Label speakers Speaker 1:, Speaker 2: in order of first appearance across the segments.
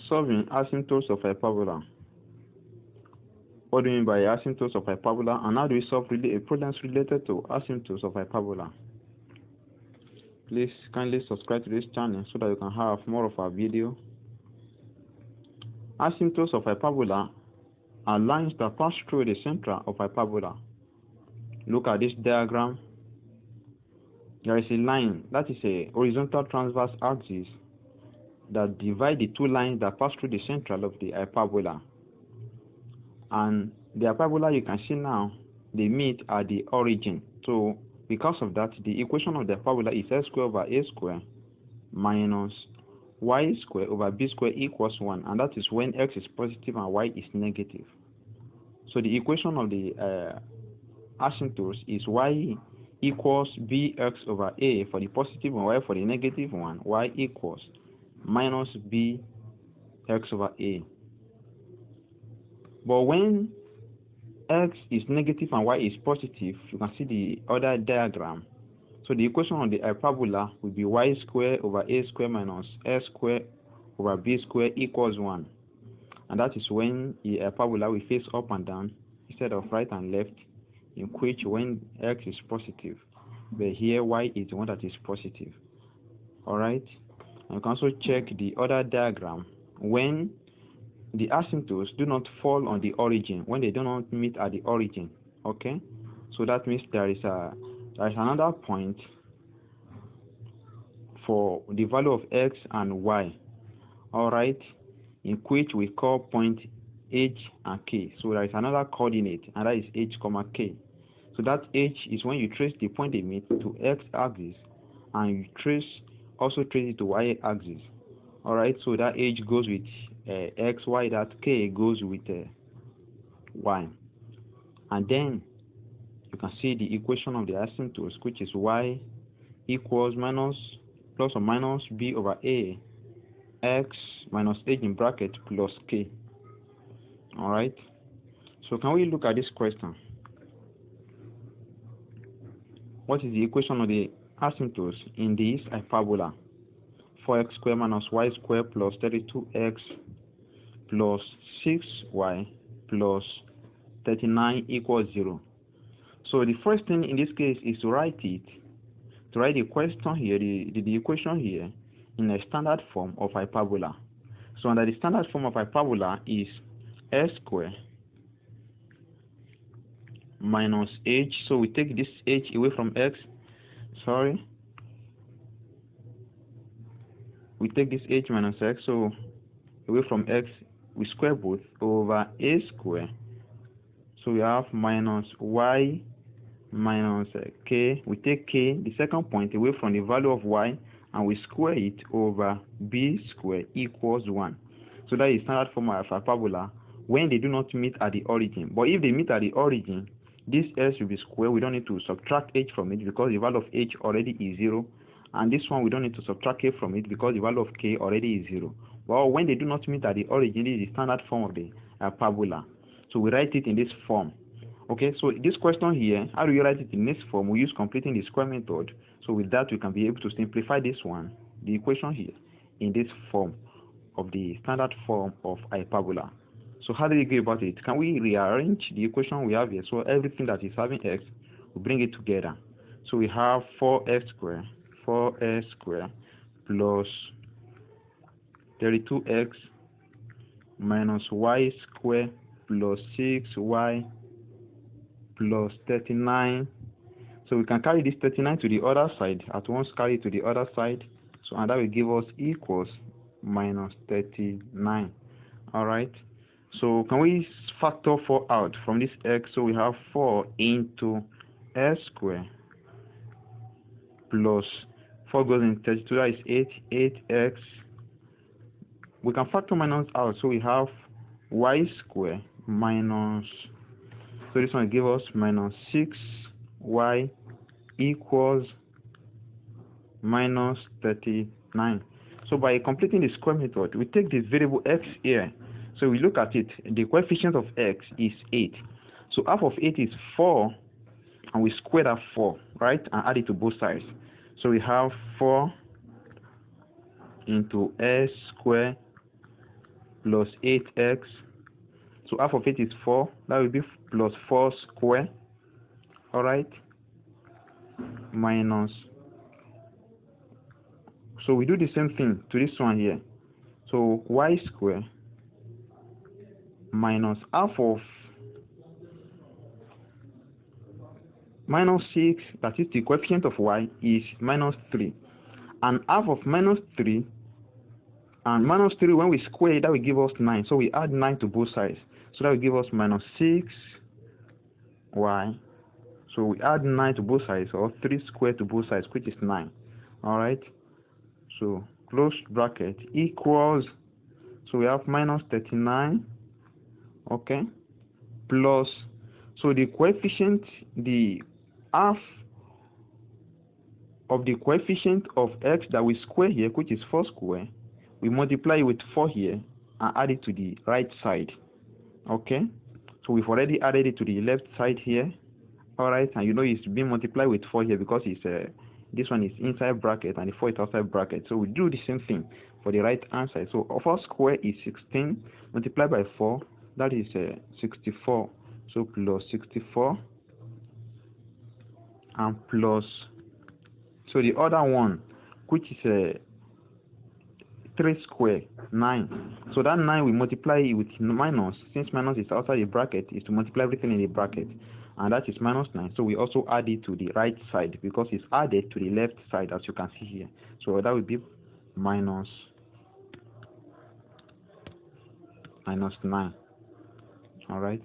Speaker 1: Solving asymptotes of hyperbola. What do you mean by asymptotes of hyperbola, and how do we solve problems related to asymptotes of hyperbola? Please kindly subscribe to this channel so that you can have more of our video. Asymptotes of hyperbola are lines that pass through the center of hyperbola. Look at this diagram. There is a line that is a horizontal transverse axis that divide the two lines that pass through the central of the hyperbola. And the hyperbola, you can see now, they meet at the origin. So because of that, the equation of the hyperbola is x squared over a squared minus y squared over b squared equals 1, and that is when x is positive and y is negative. So the equation of the asymptotes is y equals bx over a for the positive and y for the negative one. Y equals minus b x over a. But when x is negative and y is positive, you can see the other diagram. So the equation of the hyperbola will be y squared over a squared minus s squared over b squared equals 1. And that is when the hyperbola will face up and down instead of right and left, in which when x is positive, but here y is the one that is positive. Alright? And you can also check the other diagram when the asymptotes do not fall on the origin, when they do not meet at the origin. Okay? So that means there is another point for the value of x and y. Alright? In which we call point h and k. So there is another coordinate, and that is h comma k. So that h is when you trace the point they meet to x axis, and you also trace it to y axis. Alright, so that h goes with x, y, that k goes with y. And then you can see the equation of the asymptotes, which is y equals plus or minus b over a x minus h in bracket plus k. Alright, so can we look at this question? What is the equation of the asymptotes in this hyperbola? 4x squared minus y squared plus 32x plus 6y plus 39 equals 0. So the first thing in this case is to write the question here, the equation here, in a standard form of hyperbola. So under the standard form of hyperbola is s squared minus h. So we take this h away from x. We take this h minus x, so away from x, we square both over a square. So we have minus y minus k. We take k, the second point, away from the value of y, and we square it over b squared equals 1. So that is standard form of hyperbola when they do not meet at the origin. But if they meet at the origin, this s will be squared. We don't need to subtract h from it because the value of h already is 0. And this one we don't need to subtract k from it because the value of k already is 0. But when they do not meet at the origin, this is the standard form of the hyperbola. So we write it in this form. Okay, so this question here, how do you write it in this form? We use completing the square method. So with that, we can be able to simplify this one, the equation here, in this form of the standard form of hyperbola. So how do we go about it? Can we rearrange the equation we have here? So everything that is having x, we bring it together. So we have 4s squared plus 32x minus y squared plus 6y plus 39. So we can carry this 39 to the other side. At once carry it to the other side. So and that will give us equals minus 39. Alright. So can we factor 4 out from this x? So we have 4 into s squared plus 4 goes in 32, that is 8x. We can factor minus out, so we have y squared minus, so this one will give us minus 6y equals minus 39. So by completing the square method, we take this variable x here. So we look at it, the coefficient of x is 8. So half of 8 is 4, and we square that 4, right, and add it to both sides. So we have 4 into s squared plus 8x. So half of it is 4. That will be plus 4 square. Alright. Minus. So we do the same thing to this one here. So y square minus half of minus 6, that is the coefficient of y, is minus 3. And half of minus 3, and minus 3, when we square it, that will give us 9. So we add 9 to both sides. So that will give us minus 6y. So we add 9 to both sides, or 3 squared to both sides, which is 9. Alright. So close bracket equals, so we have minus 39, okay, plus, so the coefficient, the half of the coefficient of x that we square here, which is 4 square, we multiply it with 4 here and add it to the right side. Okay, so we've already added it to the left side here. Alright, and you know it's being multiplied with 4 here because it's this one is inside bracket and the 4 is outside bracket. So we do the same thing for the right hand side. So 4 square is 16 multiplied by 4, that is 64. So plus 64 and plus, so the other one, which is 3 square, 9. So that 9 we multiply it with minus, since minus is outside the bracket, is to multiply everything in the bracket, and that is minus 9. So we also add it to the right side because it's added to the left side, as you can see here. So that would be minus 9. Alright,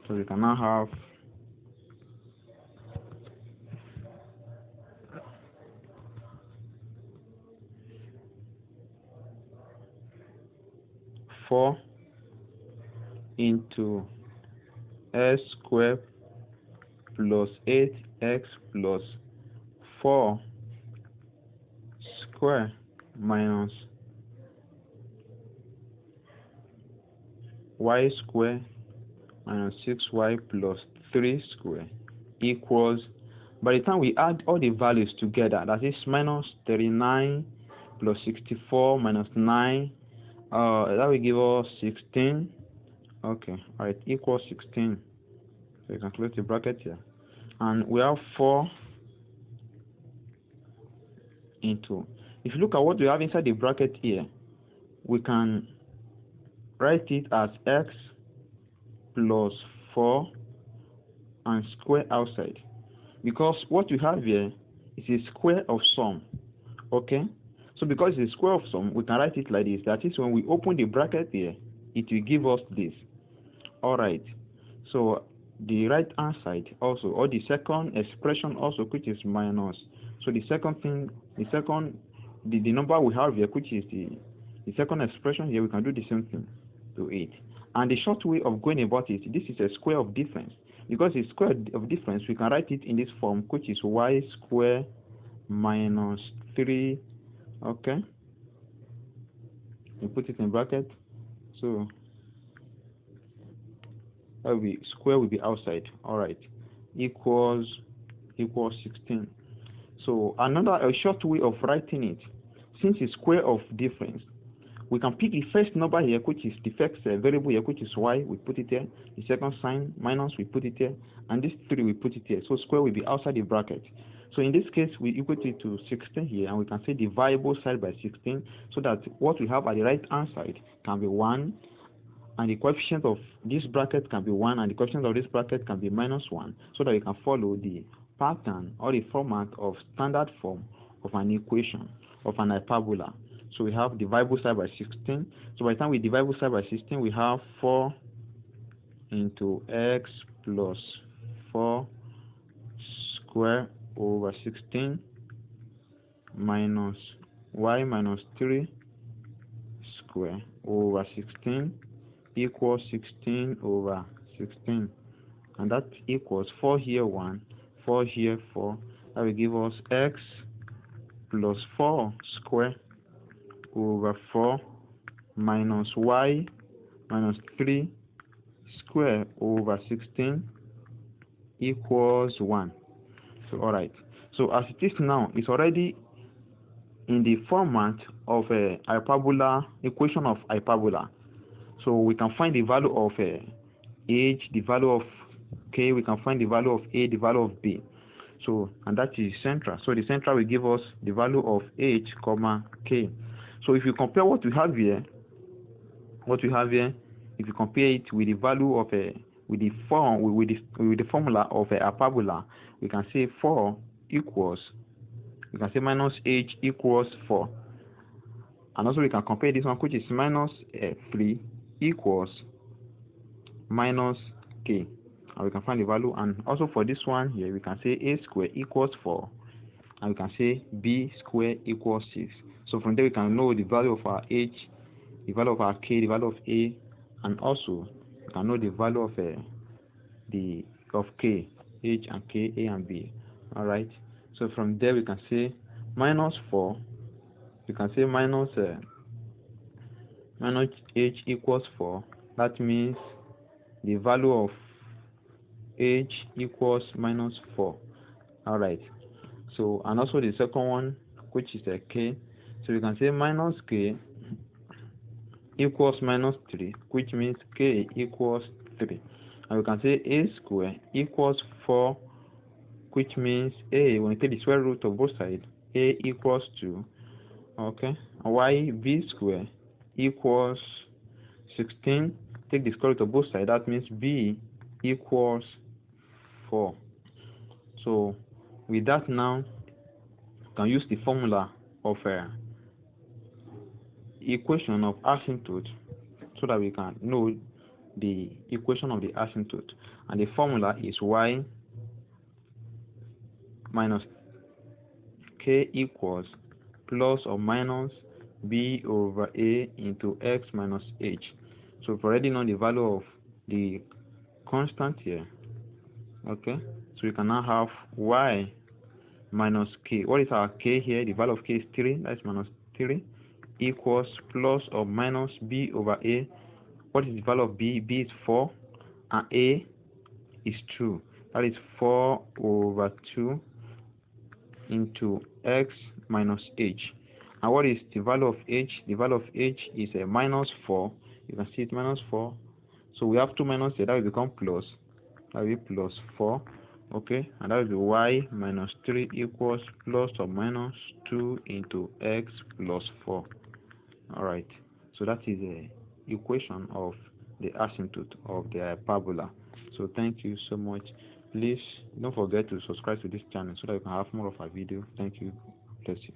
Speaker 1: so we can now have 4 into s squared plus 8x plus 4 square minus y square minus 6y plus 3 square equals, by the time we add all the values together, that is minus 39 plus 64 minus 9, that will give us 16. Okay, alright, equals 16. So you can close the bracket here, and we have 4 into, if you look at what we have inside the bracket here, we can write it as x plus 4 and square outside, because what we have here is a square of sum. Okay, so because it's a square of sum, we can write it like this. That is, when we open the bracket here, it will give us this. Alright, so the right hand side also, or the second expression also, which is minus, so the second thing, the number we have here, which is the second expression here, we can do the same thing to it. And the short way of going about it, this is a square of difference. Because it's square of difference, we can write it in this form, which is y square minus 3. Okay, we put it in bracket, so that will be, square will be outside. Alright, equals 16. So a short way of writing it, since it's square of difference, we can pick the first number here, which is the first variable here, which is y, we put it here. The second sign, minus, we put it here. And this 3, we put it here. So square will be outside the bracket. So in this case, we equate it to 16 here, and we can say the variable side by 16, so that what we have at the right hand side can be 1, and the coefficient of this bracket can be 1, and the coefficient of this bracket can be minus 1, so that we can follow the pattern or the format of standard form of an equation of an hyperbola. So we have divide both side by 16. So by the time we divide both side by 16, we have 4 into x plus 4 square over 16 minus y minus 3 square over 16 equals 16 over 16. And that equals 4 here 1, 4 here 4. That will give us x plus 4 square over 4 minus y minus 3 square over 16 equals 1. So alright, so as it is now, it's already in the format of a hyperbola, equation of hyperbola. So we can find the value of h, the value of k, we can find the value of a, the value of b. So, and that is central. So the central will give us the value of h, comma k. So if you compare what we have here, if you compare it with the value of with the formula of a hyperbola, we can say 4 equals, we can say minus h equals 4. And also we can compare this one, which is minus 3 equals minus k. And we can find the value. And also for this one here, we can say a square equals 4. And we can say b square equals 6. So from there we can know the value of our h, the value of our k, the value of a, and also we can know the value of k, h and k, a and b. Alright. So from there we can say minus 4. We can say minus h equals 4. That means the value of h equals minus 4. Alright. So, and also the second one, which is a k. So we can say minus k equals minus 3, which means k equals 3. And we can say a square equals 4, which means a, when we take the square root of both sides, a equals 2. Okay. And y, b square equals 16. Take the square root of both sides, that means b equals 4. So with that now, you can use the formula of equation of asymptote so that we can know the equation of the asymptote. And the formula is y minus k equals plus or minus b over a into x minus h. So we've already known the value of the constant here. Okay, so we can now have y minus k. What is our k here? The value of k is 3, that's minus 3, equals plus or minus b over a. What is the value of b? B is 4, and a is 2. That is 4 over 2 into x minus h. And what is the value of h? The value of h is a minus 4. You can see it minus 4. So we have 2 minus here, that will become plus. That will be plus 4. Okay, and that will be y minus 3 equals plus or minus 2 into x plus 4. Alright, so that is the equation of the asymptote of the hyperbola. So thank you so much. Please don't forget to subscribe to this channel so that you can have more of our video. Thank you. Bless you.